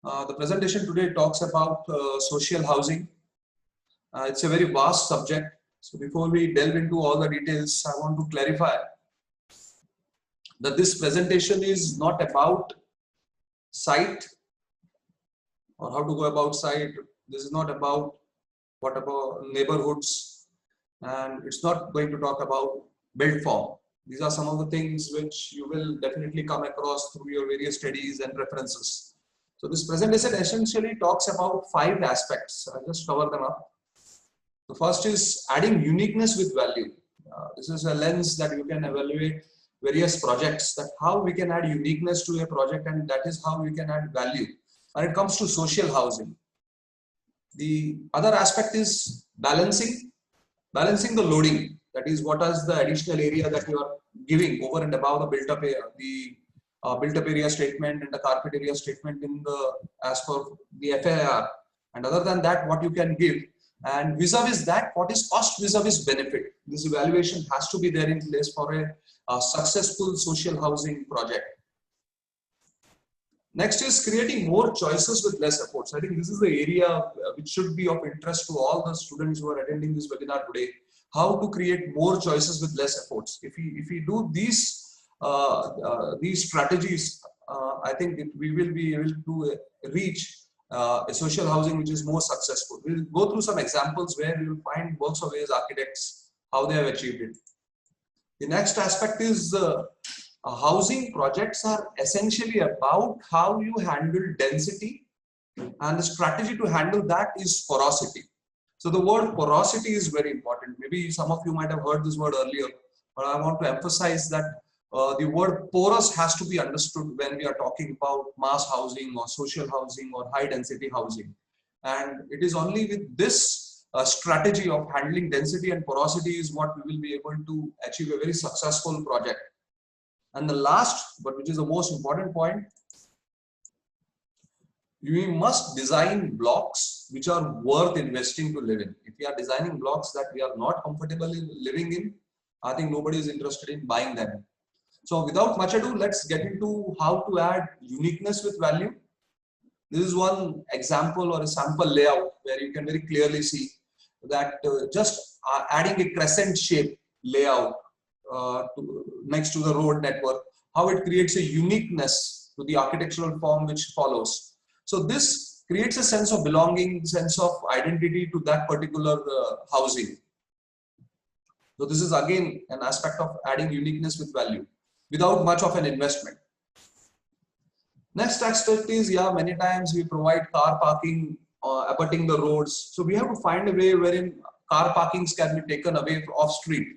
The presentation today talks about social housing. It's a very vast subject. So before we delve into all the details, I want to clarify that this presentation is not about site or how to go about site. This is not about what about neighborhoods, and it's not going to talk about build form. These are some of the things which you will definitely come across through your various studies and references. So this presentation essentially talks about 5 aspects. I'll just cover them up. The first is adding uniqueness with value. This is a lens that you can evaluate various projects, that how we can add uniqueness to a project, and that is how we can add value when it comes to social housing. The other aspect is balancing the loading. That is, what is the additional area that you are giving over and above the built-up area, built-up area statement and the carpet area statement in the as per the FAR. And other than that, what you can give, and vis-a-vis that, what is cost vis-a-vis benefit. This evaluation has to be there in place for a successful social housing project. Next is creating more choices with less efforts. I think this is the area which should be of interest to all the students who are attending this webinar today. How to create more choices with less efforts. If we do these strategies, I think we will be able to reach a social housing which is more successful. We'll go through some examples where we will find works of various architects, how they have achieved it. The next aspect is housing projects are essentially about how you handle density, and the strategy to handle that is porosity. So the word porosity is very important. Maybe some of you might have heard this word earlier, but I want to emphasize that the word porous has to be understood when we are talking about mass housing or social housing or high density housing. And it is only with this strategy of handling density and porosity is what we will be able to achieve a very successful project. And the last, but which is the most important point, we must design blocks which are worth investing to live in. If we are designing blocks that we are not comfortable in living in, I think nobody is interested in buying them. So without much ado, let's get into how to add uniqueness with value. This is one example or a sample layout where you can very clearly see that just adding a crescent shape layout next to the road network, how it creates a uniqueness to the architectural form which follows. So this creates a sense of belonging, sense of identity to that particular housing. So this is again an aspect of adding uniqueness with value without much of an investment. Next aspect is, many times we provide car parking abutting the roads. So we have to find a way wherein car parkings can be taken away off street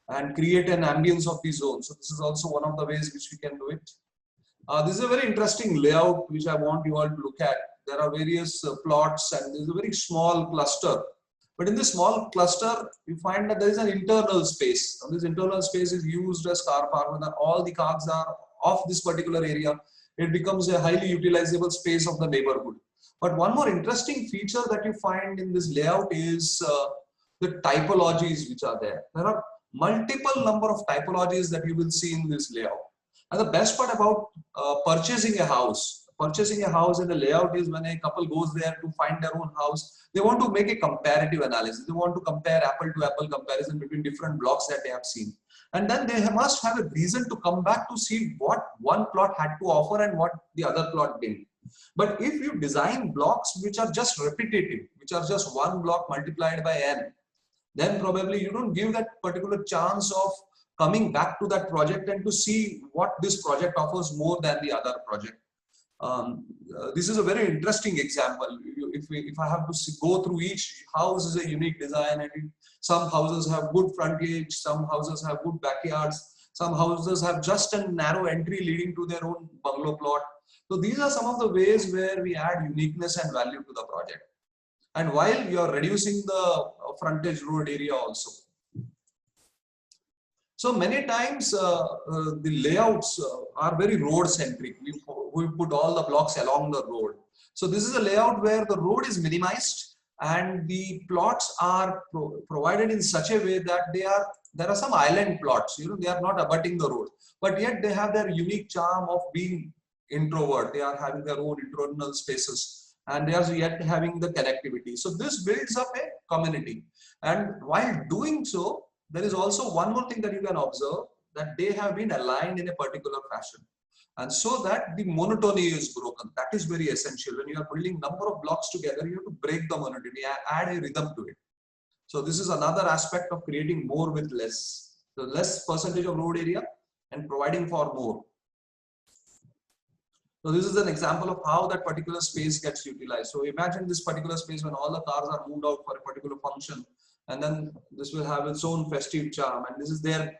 and create an ambience of the zone. So this is also one of the ways which we can do it. This is a very interesting layout which I want you all to look at. There are various plots and there is a very small cluster. But in this small cluster, you find that there is an internal space. Now, this internal space is used as car park. When all the cars are off this particular area, it becomes a highly utilizable space of the neighborhood. But one more interesting feature that you find in this layout is the typologies which are there. There are multiple number of typologies that you will see in this layout. And the best part about purchasing a house in the layout is when a couple goes there to find their own house, they want to make a comparative analysis. They want to compare apple to apple comparison between different blocks that they have seen. And then they must have a reason to come back to see what one plot had to offer and what the other plot didn't. But if you design blocks which are just repetitive, which are just one block multiplied by n, then probably you don't give that particular chance of coming back to that project and to see what this project offers more than the other project. This is a very interesting example. If I have to go through each house is a unique design, and some houses have good frontage, some houses have good backyards, some houses have just a narrow entry leading to their own bungalow plot. So these are some of the ways where we add uniqueness and value to the project. And while you are reducing the frontage road area also. So many times the layouts are very road centric. We put all the blocks along the road. So this is a layout where the road is minimized and the plots are provided in such a way that there are some island plots. They are not abutting the road, but yet they have their unique charm of being introvert, they are having their own internal spaces, and they are yet having the connectivity. So this builds up a community. And while doing so, there is also one more thing that you can observe, that they have been aligned in a particular fashion. And so that the monotony is broken. That is very essential. When you are building number of blocks together, you have to break the monotony, add a rhythm to it. So this is another aspect of creating more with less. So less percentage of road area and providing for more. So this is an example of how that particular space gets utilized. So imagine this particular space when all the cars are moved out for a particular function, and then this will have its own festive charm, and this is their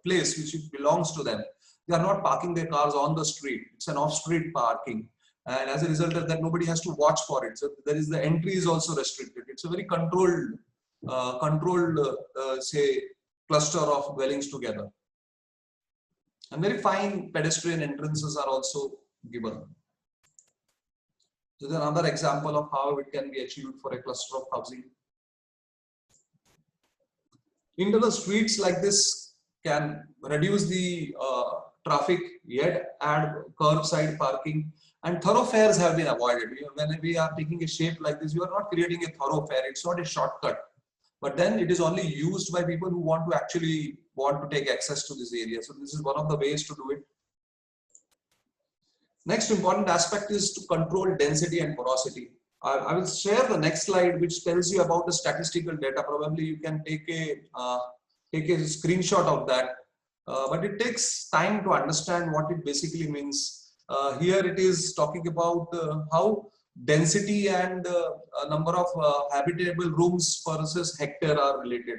place which belongs to them. They are not parking their cars on the street. It's an off-street parking. And as a result of that, nobody has to watch for it. So there is the entry is also restricted. It's a very controlled, say, cluster of dwellings together. And very fine pedestrian entrances are also given. This is another example of how it can be achieved for a cluster of housing. Internal streets like this can reduce the traffic, yet add curbside parking, and thoroughfares have been avoided. When we are taking a shape like this, you are not creating a thoroughfare. It's not a shortcut, but then it is only used by people who want to take access to this area. So this is one of the ways to do it. Next important aspect is to control density and porosity. I will share the next slide, which tells you about the statistical data. Probably you can take a screenshot of that, but it takes time to understand what it basically means. Here it is talking about how density and number of habitable rooms versus hectare are related.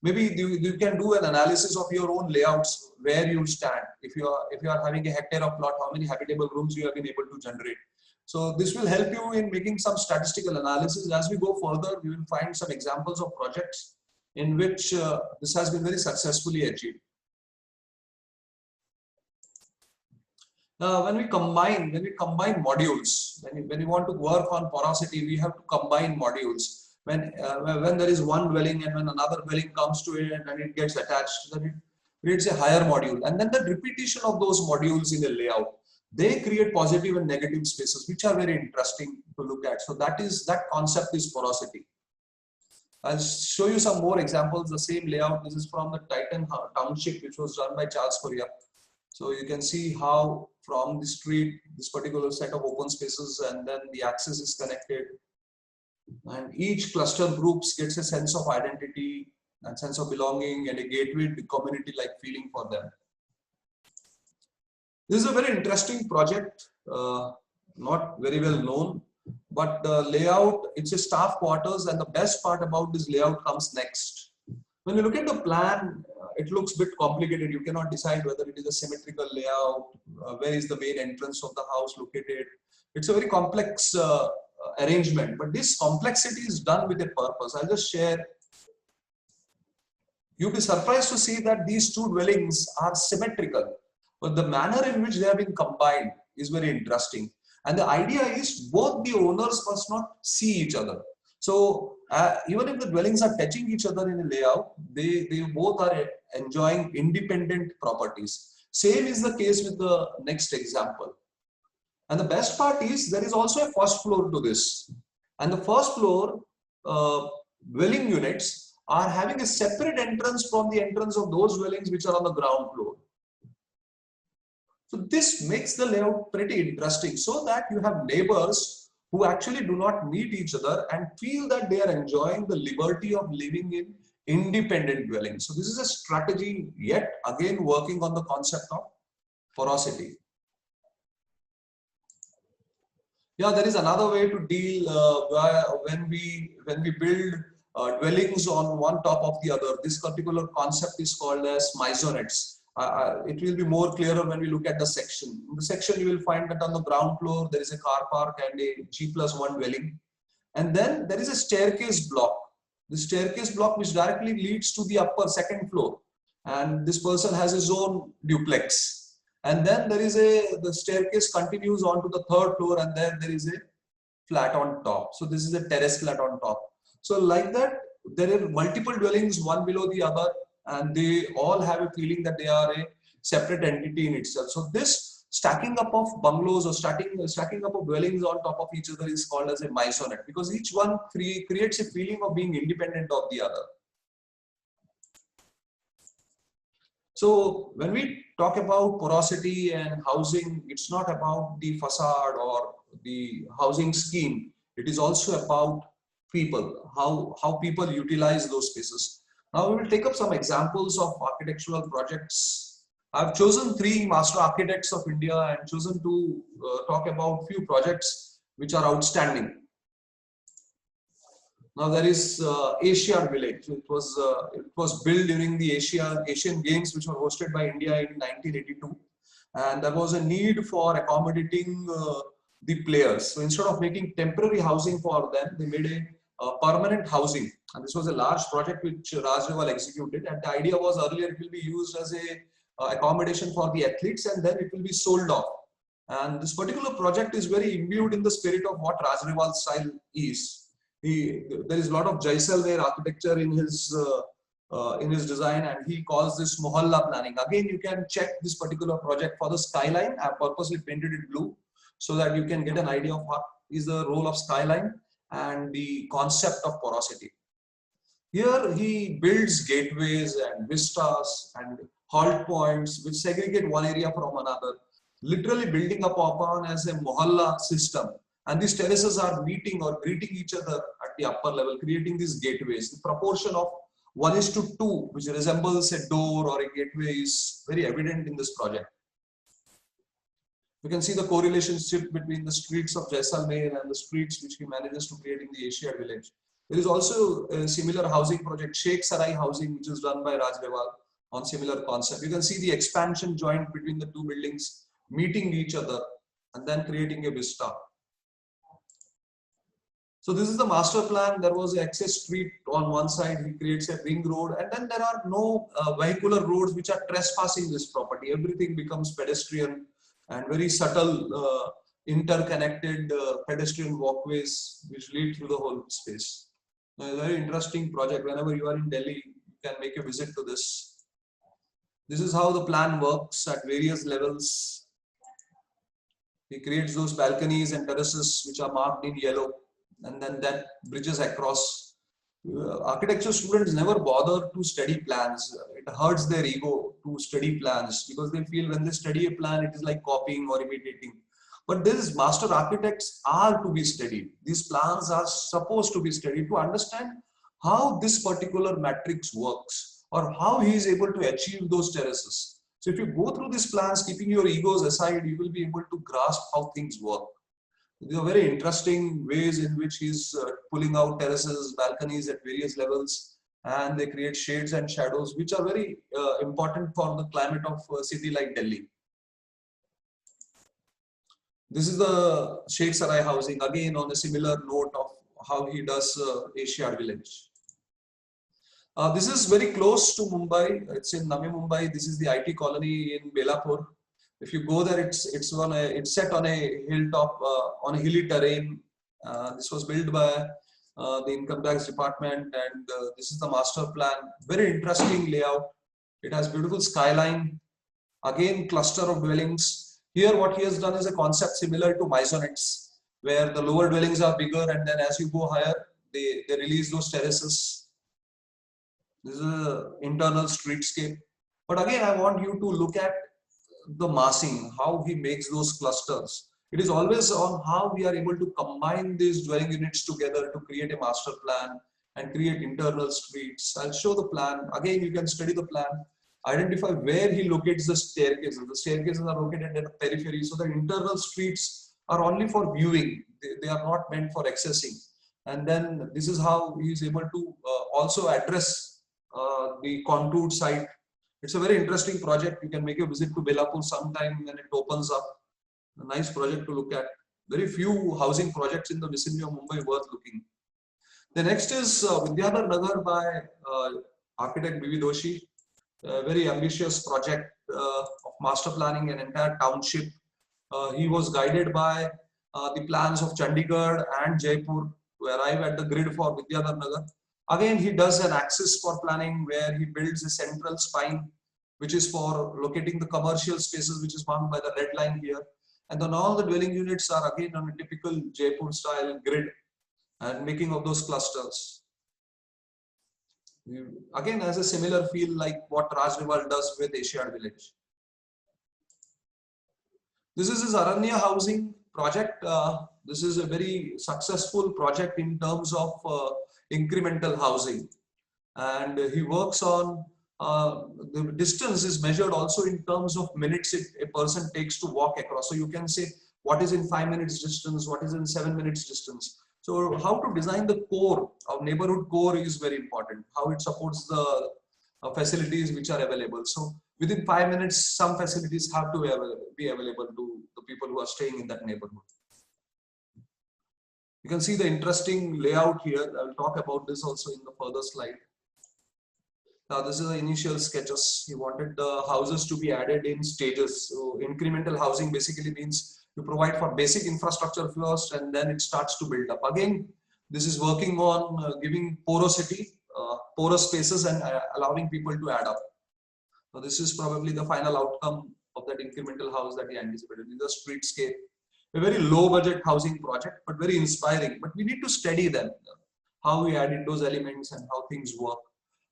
Maybe you can do an analysis of your own layouts where you stand. If you are having a hectare of plot, how many habitable rooms you have been able to generate. So this will help you in making some statistical analysis. As we go further, we will find some examples of projects in which this has been very successfully achieved. When we combine modules, when we want to work on porosity, we have to combine modules. When there is one dwelling and when another dwelling comes to it and it gets attached, then it creates a higher module. And then the repetition of those modules in a layout, they create positive and negative spaces, which are very interesting to look at. So that concept is porosity. I'll show you some more examples. The same layout. This is from the Titan Township, which was done by Charles Correa. So you can see how from the street, this particular set of open spaces, and then the access is connected. And each cluster groups gets a sense of identity and sense of belonging and a gateway to community-like feeling for them. This is a very interesting project, not very well known, but the layout, it's a staff quarters, and the best part about this layout comes next. When you look at the plan, it looks a bit complicated. You cannot decide whether it is a symmetrical layout, where is the main entrance of the house located. It's a very complex arrangement, but this complexity is done with a purpose. I'll just share. You'll be surprised to see that these two dwellings are symmetrical, but the manner in which they have been combined is very interesting. And the idea is both the owners must not see each other. So even if the dwellings are touching each other in a layout, they both are enjoying independent properties. Same is the case with the next example. And the best part is there is also a first floor to this. And the first floor dwelling units are having a separate entrance from the entrance of those dwellings which are on the ground floor. So this makes the layout pretty interesting, so that you have neighbors who actually do not meet each other and feel that they are enjoying the liberty of living in independent dwellings. So this is a strategy, yet again working on the concept of porosity. Yeah, there is another way to deal when we build dwellings on one top of the other. This particular concept is called as maisonettes. It will be more clearer when we look at the section. In the section, you will find that on the ground floor, there is a car park and a G+1 dwelling. And then there is a staircase block. The staircase block which directly leads to the upper second floor. And this person has his own duplex. And then there is the staircase continues on to the third floor, and then there is a flat on top. So this is a terrace flat on top. So like that, there are multiple dwellings, one below the other, and they all have a feeling that they are a separate entity in itself. So this stacking up of bungalows or stacking up of dwellings on top of each other is called as a maisonette, because each one creates a feeling of being independent of the other. So when we talk about porosity and housing, it's not about the facade or the housing scheme. It is also about people, how people utilize those spaces. Now we will take up some examples of architectural projects. I've chosen 3 master architects of India and chosen to talk about few projects which are outstanding. Now there is Asiad Village. It was built during the Asian Games, which were hosted by India in 1982, and there was a need for accommodating the players. So instead of making temporary housing for them, they made a permanent housing, and this was a large project which Rajneval executed. And the idea was earlier it will be used as a accommodation for the athletes, and then it will be sold off. And this particular project is very imbued in the spirit of what Rajneval style is. There is a lot of Jaisalmer architecture in his design, and he calls this mohalla planning. Again, you can check this particular project for the skyline. I purposely painted it blue so that you can get an idea of what is the role of skyline and the concept of porosity. Here he builds gateways and vistas and halt points which segregate one area from another, literally building up upon as a mohalla system. And these terraces are meeting or greeting each other at the upper level, creating these gateways. The proportion of 1:2, which resembles a door or a gateway, is very evident in this project. You can see the correlation between the streets of Jaisalmer and the streets which he manages to create in the Asiad Village. There is also a similar housing project, Sheikh Sarai Housing, which is run by Rajneval on similar concept. You can see the expansion joint between the 2 buildings meeting each other and then creating a vista. So this is the master plan. There was an access street on one side. He creates a ring road, and then there are no vehicular roads which are trespassing this property. Everything becomes pedestrian and very subtle interconnected pedestrian walkways which lead through the whole space. A very interesting project. Whenever you are in Delhi, you can make a visit to this. This is how the plan works at various levels. He creates those balconies and terraces which are marked in yellow, and then that bridges across. Architecture students never bother to study plans. It hurts their ego to study plans because they feel when they study a plan, it is like copying or imitating. But these master architects are to be studied. These plans are supposed to be studied to understand how this particular matrix works or how he is able to achieve those terraces. So if you go through these plans, keeping your egos aside, you will be able to grasp how things work. These are very interesting ways in which he's pulling out terraces, balconies at various levels, and they create shades and shadows, which are very important for the climate of a city like Delhi. This is the Sheikh Sarai housing, again on a similar note of how he does Asiad Village. This is very close to Mumbai. It's in Navi Mumbai. This is the IT colony in Belapur. If you go there, it's set on a hilltop, on a hilly terrain. This was built by the Income Tax Department, and this is the master plan. Very interesting layout. It has beautiful skyline. Again, cluster of dwellings. Here, what he has done is a concept similar to maisonettes, where the lower dwellings are bigger, and then as you go higher, they release those terraces. This is an internal streetscape. But again, I want you to look at the massing, how he makes those clusters. It is always on how we are able to combine these dwelling units together to create a master plan and create internal streets. I'll show the plan. Again, you can study the plan, identify where he locates the staircases. The staircases are located at the periphery, so the internal streets are only for viewing. They are not meant for accessing. And then this is how he is able to also address the contoured site. It's a very interesting project. You can make a visit to Belapur sometime when it opens up. A nice project to look at. Very few housing projects in the vicinity of Mumbai worth looking. The next is Vidyadhar Nagar by architect B.V. Doshi. A very ambitious project of master planning an entire township. He was guided by the plans of Chandigarh and Jaipur to arrive at the grid for Vidyadhar Nagar. Again, he does an axis for planning where he builds a central spine which is for locating the commercial spaces, which is marked by the red line here. And then all the dwelling units are again on a typical Jaipur style grid and making of those clusters. Again, has a similar feel like what Rajnival does with Asiad Village. This is his Aranya housing project. This is a very successful project in terms of incremental housing. And he works on the distance is measured also in terms of minutes a person takes to walk across. So you can say what is in 5 minutes distance, what is in 7 minutes distance. So how to design the core of neighborhood core is very important. How it supports the facilities which are available. So within 5 minutes, some facilities have to be available to the people who are staying in that neighborhood. You can see the interesting layout here. I will talk about this also in the further slide. Now this is the initial sketches. He wanted the houses to be added in stages. So incremental housing basically means you provide for basic infrastructure first and then it starts to build up. Again, this is working on giving porosity, porous spaces and allowing people to add up. So this is probably the final outcome of that incremental house that he anticipated. This is a streetscape. A very low budget housing project, but very inspiring. But we need to study them, how we added those elements and how things work.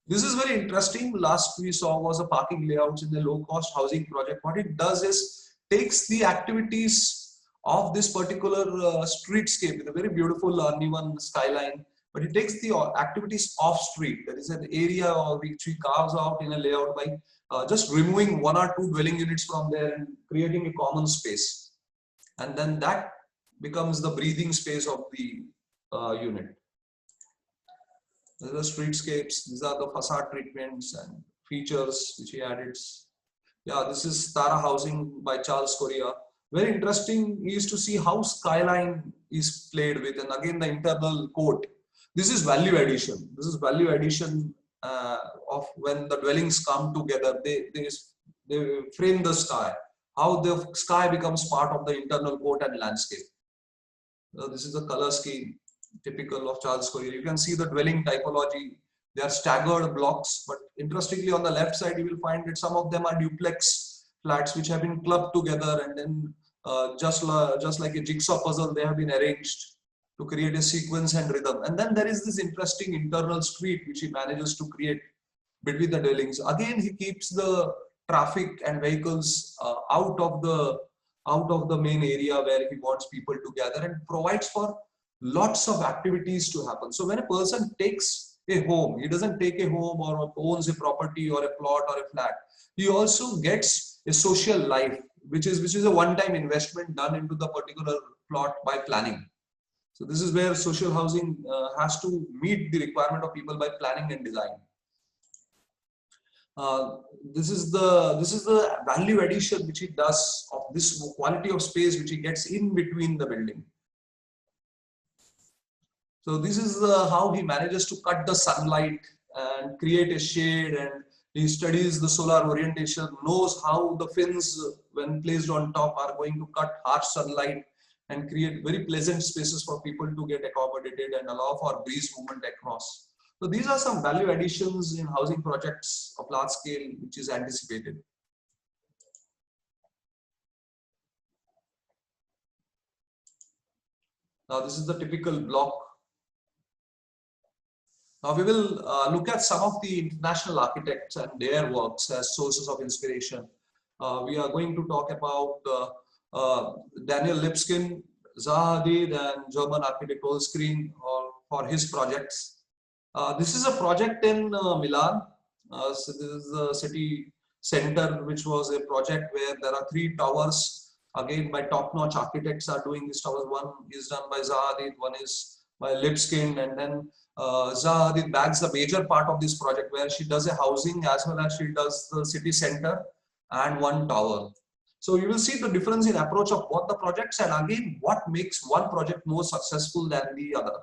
This is very interesting. Last we saw was a parking layouts in the low cost housing project. What it does is takes the activities of this particular streetscape with a very beautiful neon skyline, but it takes the activities off street. There is an area which he carves out in a layout by just removing 1 or 2 dwelling units from there and creating a common space. And then that becomes the breathing space of the unit. These are the streetscapes. These are the facade treatments and features which he added. Yeah, this is Tara Housing by Charles Correa. Very interesting is to see how skyline is played with, and again the internal court. This is value addition. This is value addition of when the dwellings come together. They frame the sky. How the sky becomes part of the internal court and landscape. This is the color scheme typical of Charles Correa. You can see the dwelling typology. They are staggered blocks, but interestingly on the left side you will find that some of them are duplex flats which have been clubbed together, and then just like a jigsaw puzzle they have been arranged to create a sequence and rhythm. And then there is this interesting internal street which he manages to create between the dwellings. Again, he keeps the traffic and vehicles out of the main area where he wants people to gather, and provides for lots of activities to happen. So when a person takes a home, he doesn't take a home or owns a property or a plot or a flat. He also gets a social life, which is a one-time investment done into the particular plot by planning. So this is where social housing has to meet the requirement of people by planning and design. This is the value addition which he does of this quality of space which he gets in between the building. So this is how he manages to cut the sunlight and create a shade, and he studies the solar orientation, knows how the fins when placed on top are going to cut harsh sunlight and create very pleasant spaces for people to get accommodated and allow for breeze movement across. So these are some value additions in housing projects of large scale which is anticipated. Now this is the typical block. Now we will look at some of the international architects and their works as sources of inspiration. We are going to talk about Daniel Lipskin, Zaha Hadid, and German architect Holzgreen for his projects. This is a project in Milan. So this is the city center, which was a project where there are 3 towers. Again, by top-notch architects are doing these towers. One is done by Zaha Hadid, one is by Lipskin, and then Zaha Hadid bags a major part of this project where she does a housing as well as she does the city center and 1 tower. So you will see the difference in approach of both the projects, and again what makes one project more successful than the other.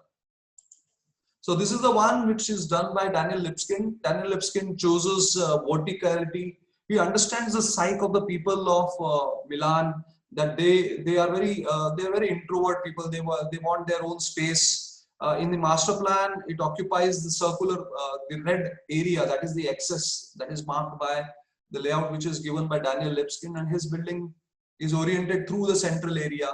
So this is the one which is done by Daniel Lipskin. Daniel Lipskin chooses verticality. He understands the psyche of the people of Milan, that they are very introvert people. They want their own space. In the master plan, it occupies the circular, the red area, that is the excess that is marked by the layout which is given by Daniel Lipskin, and his building is oriented through the central area.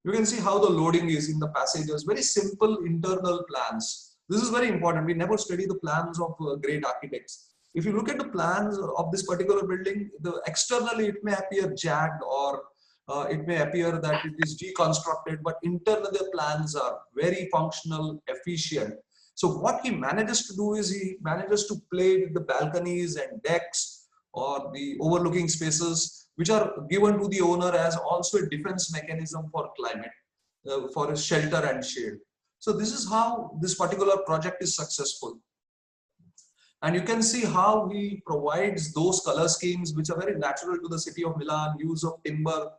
You can see how the loading is in the passages, very simple internal plans. This is very important. We never study the plans of great architects. If you look at the plans of this particular building, externally it may appear jagged, or it may appear that it is deconstructed, but internally the plans are very functional, efficient. So what he manages to do is he manages to play with the balconies and decks or the overlooking spaces, which are given to the owner as also a defense mechanism for climate, for shelter and shade. So this is how this particular project is successful. And you can see how he provides those color schemes which are very natural to the city of Milan, use of timber,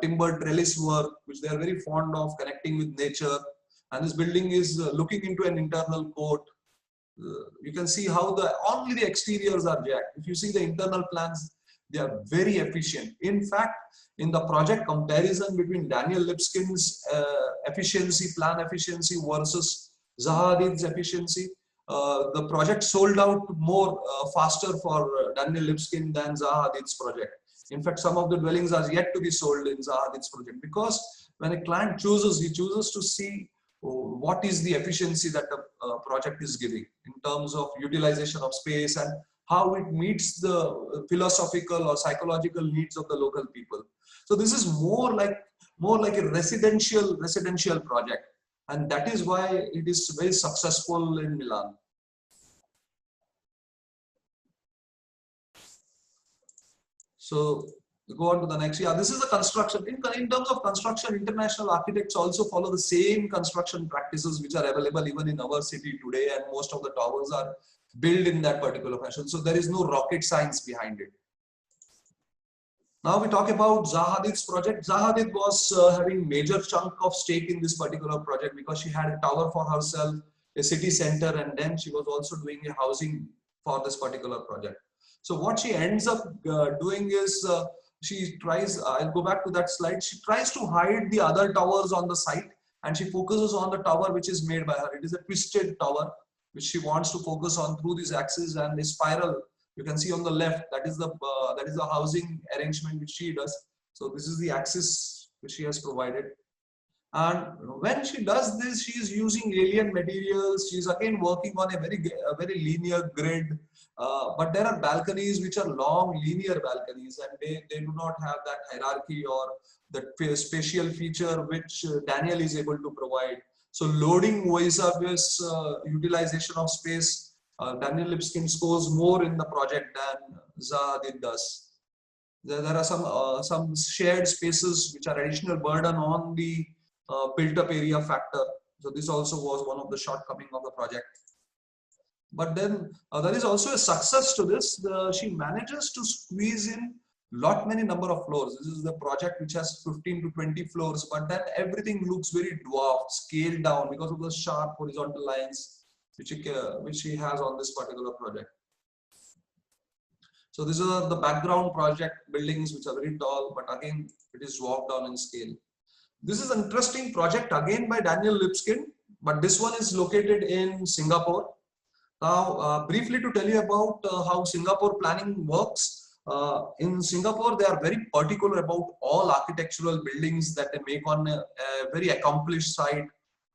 timber trellis work, which they are very fond of connecting with nature. And this building is looking into an internal court. You can see how only the exteriors are jagged. If you see the internal plans, they are very efficient. In fact, in the project comparison between Daniel Lipskin's plan efficiency versus Zaha Hadid's efficiency, the project sold out more faster for Daniel Lipskin than Zaha Hadid's project. In fact, some of the dwellings are yet to be sold in Zaha Hadid's project, because when a client chooses, he chooses to see what is the efficiency that the project is giving in terms of utilization of space and how it meets the philosophical or psychological needs of the local people. So this is more like a residential project, and that is why it is very successful in Milan. So go on to the next. Yeah, this is the construction. In terms of construction, international architects also follow the same construction practices which are available even in our city today, and most of the towers are built in that particular fashion. So there is no rocket science behind it. Now we talk about Zaha Hadid's project. Zaha Hadid was having major chunk of stake in this particular project because she had a tower for herself, a city center, and then she was also doing a housing for this particular project. So what she ends up doing is she tries, I'll go back to that slide, she tries to hide the other towers on the site, and she focuses on the tower which is made by her. It is a twisted tower which she wants to focus on through this axis, and the spiral you can see on the left, that is the housing arrangement which she does. So this is the axis which she has provided. And when she does this, she is using alien materials. She is again working on a very linear grid. But there are balconies which are long linear balconies, and they do not have that hierarchy or the spatial feature which Daniel is able to provide. So loading vis-a-vis utilization of space, Daniel Lipskin scores more in the project than Zaha Hadid does. There are some shared spaces which are additional burden on the built-up area factor. So this also was one of the shortcomings of the project. But then there is also a success to this. She manages to squeeze in many number of floors. This is the project which has 15 to 20 floors, but then everything looks very dwarfed, scaled down because of the sharp horizontal lines which she has on this particular project. So these are the background project buildings which are very tall, but again it is dwarfed down in scale. This is an interesting project again by Daniel Lipskin, but this one is located in Singapore. Now, briefly to tell you about how Singapore planning works. In Singapore, they are very particular about all architectural buildings that they make on a very accomplished site,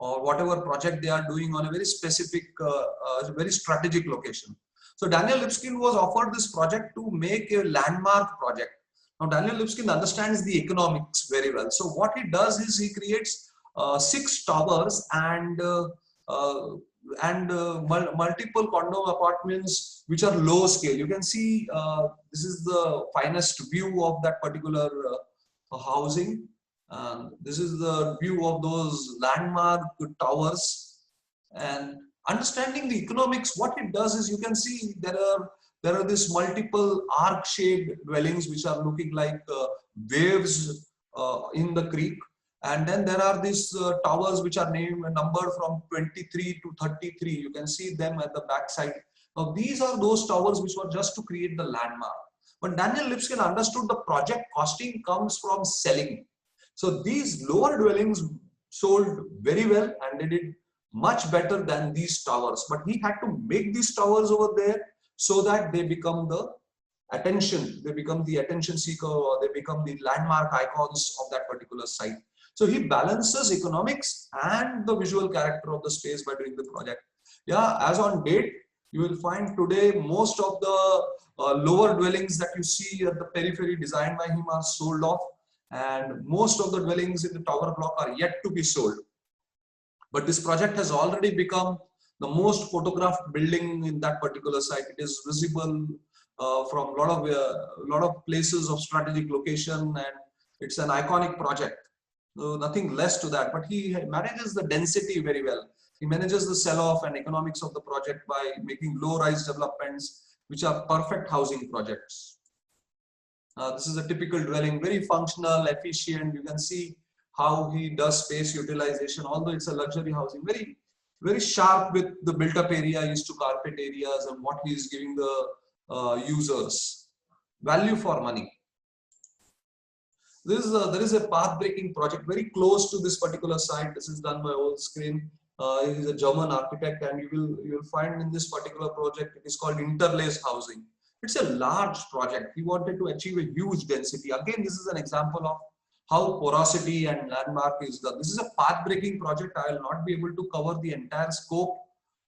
or whatever project they are doing on a very specific, very strategic location. So Daniel Lipskin was offered this project to make a landmark project. Now Daniel Lipskin understands the economics very well. So what he does is he creates 6 towers and multiple condo apartments which are low scale. You can see this is the finest view of that particular housing. This is the view of those landmark towers. And understanding the economics, what it does is you can see there are these multiple arc-shaped dwellings which are looking like waves in the creek. And then there are these towers which are numbered from 23 to 33. You can see them at the back side. Now these are those towers which were just to create the landmark. But Daniel Lipskin understood the project costing comes from selling. So these lower dwellings sold very well and they did much better than these towers. But he had to make these towers over there so that they become the attention. They become the attention seeker, or they become the landmark icons of that particular site. So he balances economics and the visual character of the space by doing the project. Yeah, as on date, you will find today most of the lower dwellings that you see at the periphery designed by him are sold off, and most of the dwellings in the tower block are yet to be sold. But this project has already become the most photographed building in that particular site. It is visible from a lot of places of strategic location, and it's an iconic project. Nothing less to that, but he manages the density very well. He manages the sell-off and economics of the project by making low-rise developments, which are perfect housing projects. This is a typical dwelling, very functional, efficient. You can see how he does space utilization, although it's a luxury housing, very, very sharp with the built-up area used to carpet areas and what he is giving the users. Value for money. There is a path-breaking project very close to this particular site. This is done by Old Screen. He's a German architect, and you will find in this particular project, it is called interlaced housing. It's a large project. He wanted to achieve a huge density. Again, this is an example of how porosity and landmark is done. This is a path-breaking project. I will not be able to cover the entire scope,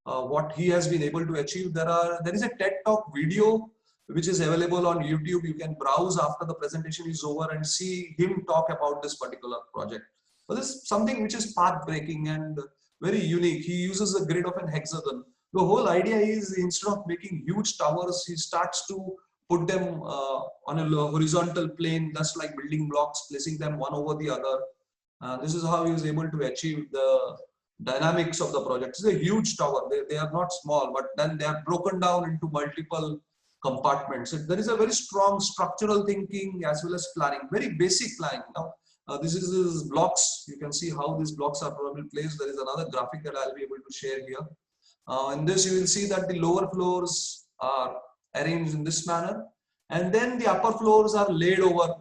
what he has been able to achieve. There is a TED Talk video which is available on YouTube. You can browse after the presentation is over and see him talk about this particular project. So this is something which is path-breaking and very unique. He uses a grid of an hexagon. The whole idea is, instead of making huge towers, he starts to put them on a horizontal plane, just like building blocks, placing them one over the other. This is how he is able to achieve the dynamics of the project. It's a huge tower. They are not small, but then they are broken down into multiple compartments. So there is a very strong structural thinking as well as planning, very basic planning. Now, this is his blocks. You can see how these blocks are probably placed. There is another graphic that I'll be able to share here. In this, you will see that the lower floors are arranged in this manner, and then the upper floors are laid over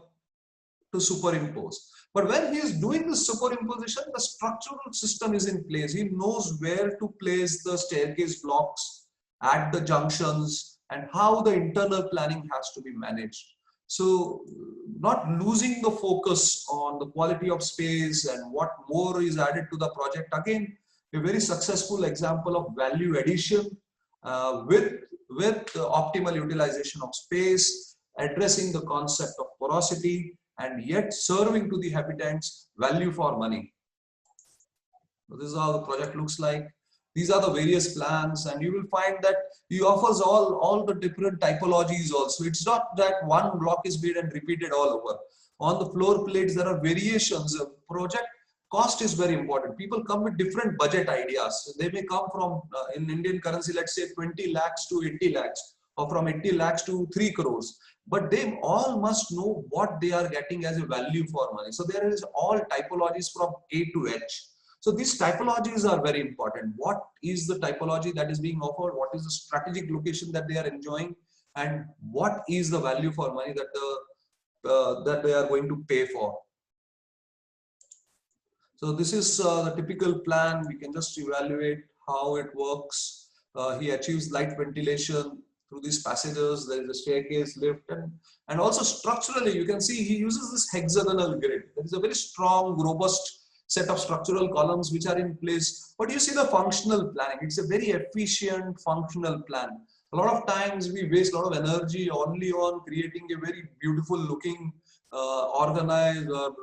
to superimpose. But when he is doing the superimposition, the structural system is in place. He knows where to place the staircase blocks at the junctions and how the internal planning has to be managed. So not losing the focus on the quality of space and what more is added to the project. Again, a very successful example of value addition with optimal utilization of space, addressing the concept of porosity, and yet serving to the habitants value for money. So this is how the project looks like. These are the various plans, and you will find that he offers all the different typologies also. It's not that one block is made and repeated all over. On the floor plates, there are variations. Project cost is very important. People come with different budget ideas. They may come from, in Indian currency, let's say 20 lakhs to 80 lakhs, or from 80 lakhs to 3 crores. But they all must know what they are getting as a value for money. So there is all typologies from A to H. So these typologies are very important. What is the typology that is being offered? What is the strategic location that they are enjoying? And what is the value for money that they are going to pay for? So this is the typical plan. We can just evaluate how it works. He achieves light ventilation through these passages. There is a staircase, lift, and also structurally, you can see he uses this hexagonal grid. There is a very strong, robust set of structural columns which are in place. But you see the functional planning. It's a very efficient functional plan. A lot of times we waste a lot of energy only on creating a very beautiful looking, organized or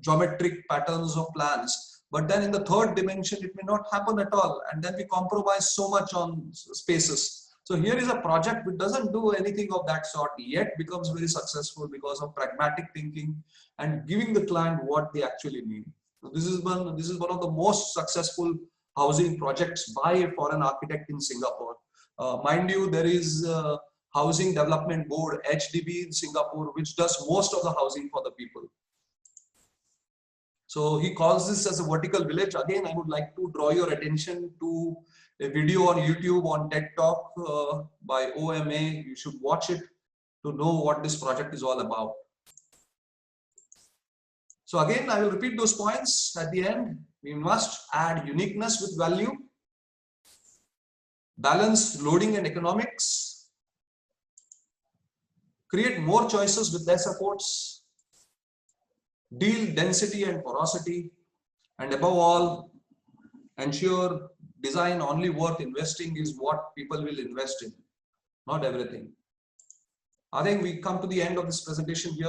geometric patterns of plans. But then in the third dimension, it may not happen at all. And then we compromise so much on spaces. So here is a project which doesn't do anything of that sort, yet becomes very successful because of pragmatic thinking and giving the client what they actually need. So this is one of the most successful housing projects by a foreign architect in Singapore. Mind you, there is a Housing Development Board, HDB in Singapore, which does most of the housing for the people. So he calls this as a vertical village. Again, I would like to draw your attention to a video on YouTube on TED Talk by OMA. You should watch it to know what this project is all about. So again, I will repeat those points at the end. We must add uniqueness with value, balance loading and economics, create more choices with less efforts, deal density and porosity, and above all, ensure design only worth investing is what people will invest in, not everything. I think we come to the end of this presentation here.